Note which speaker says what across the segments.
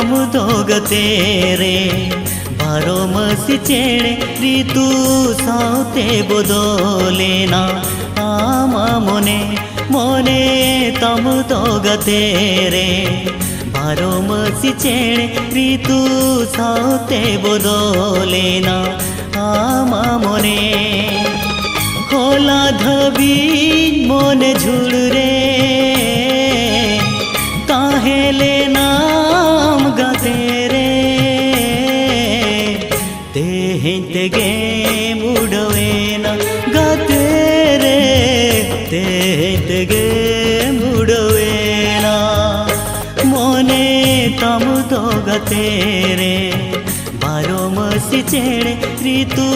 Speaker 1: तम तो गतेरे बारो मसी चेड़े ऋतु साउते बदलेना आमा मोने मोने तम तो गतेरे बारो मसी चेड़े ऋतु साउते बदलेना आमा मोने खोला धबी मोने झुड़रे काहेले नाम गतेरे तेगे मुड़वेना गतेरे तेगे मुड़वेना मोने तम तो गतेरे बारो मसी चेड़े ऋतु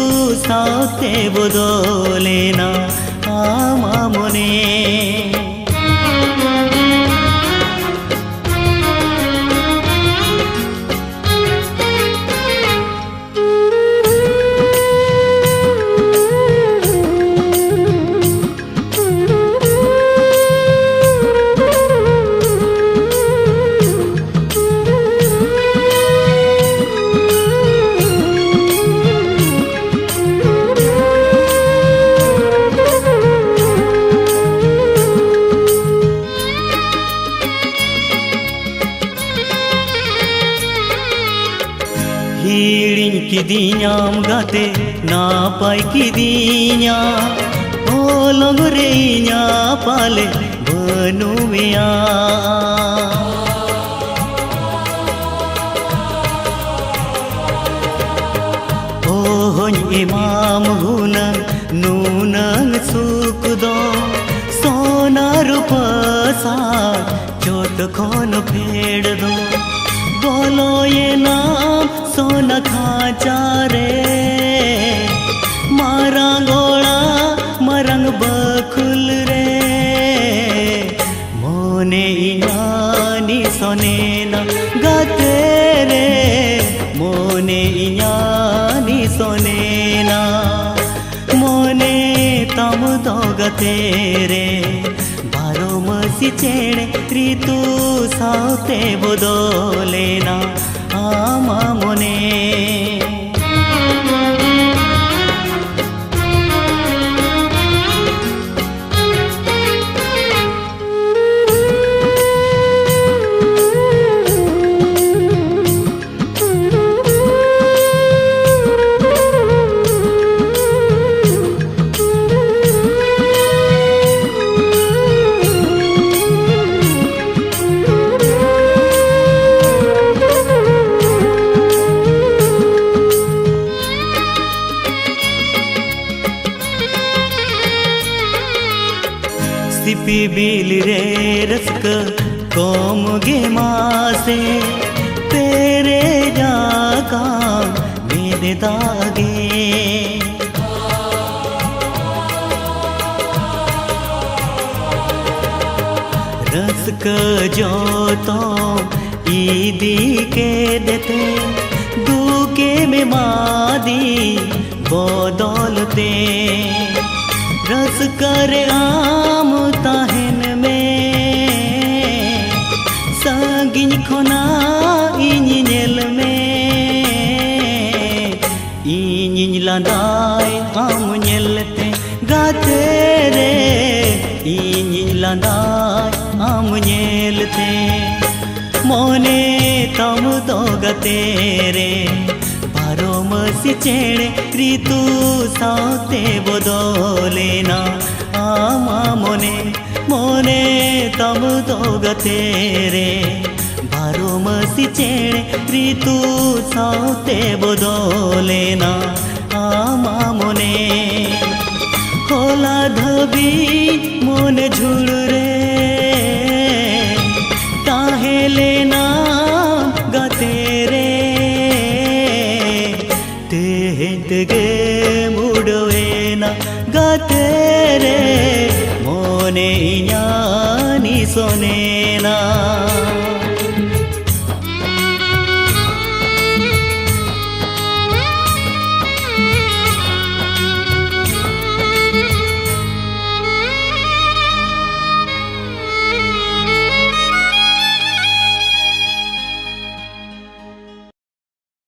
Speaker 1: साउते बदलेना आमा मोने हिड़िन किदियाम गाते नापाय किदिया ओलंग रेया पाले बनुमिया ओहन इमाम हुनंग नूनंग सुख दो सोना रूपा सा चोट खोन फेड़ दो बोलो ये नाम सोना खाचा रे मारा गोड़ा मरंग बखुल रे मोने इयानी सोने ना गाते रे मोने इयानी सोने ना मोने तम तो गते रे बारो मसी चेड़े ऋतु साउते बदलेना आमा मोने सिपी बिल रे रस्क कोम गे मासे तेरे जाका मेरे दागे रस्क जो तो ईदी के देते दूके में मादी बदलते रस कर आम ताहन में सागिन खोना इन नेल में इन लांदाय आम नेलते गाते रे इन लांदाय आम नेलते मोने तम तो गते रे बारो मसी चेड़े ऋतु साउते बदलेना आमा मोने मोने तम तो गतेरे बारो मसी चेड़े ऋतु साउते बदलेना आमा मोने होला धबी मोने झुड़रे ताहेले ना गतेरे तेगे मुड़वेना गतेरे मोने इयानी सोनेना।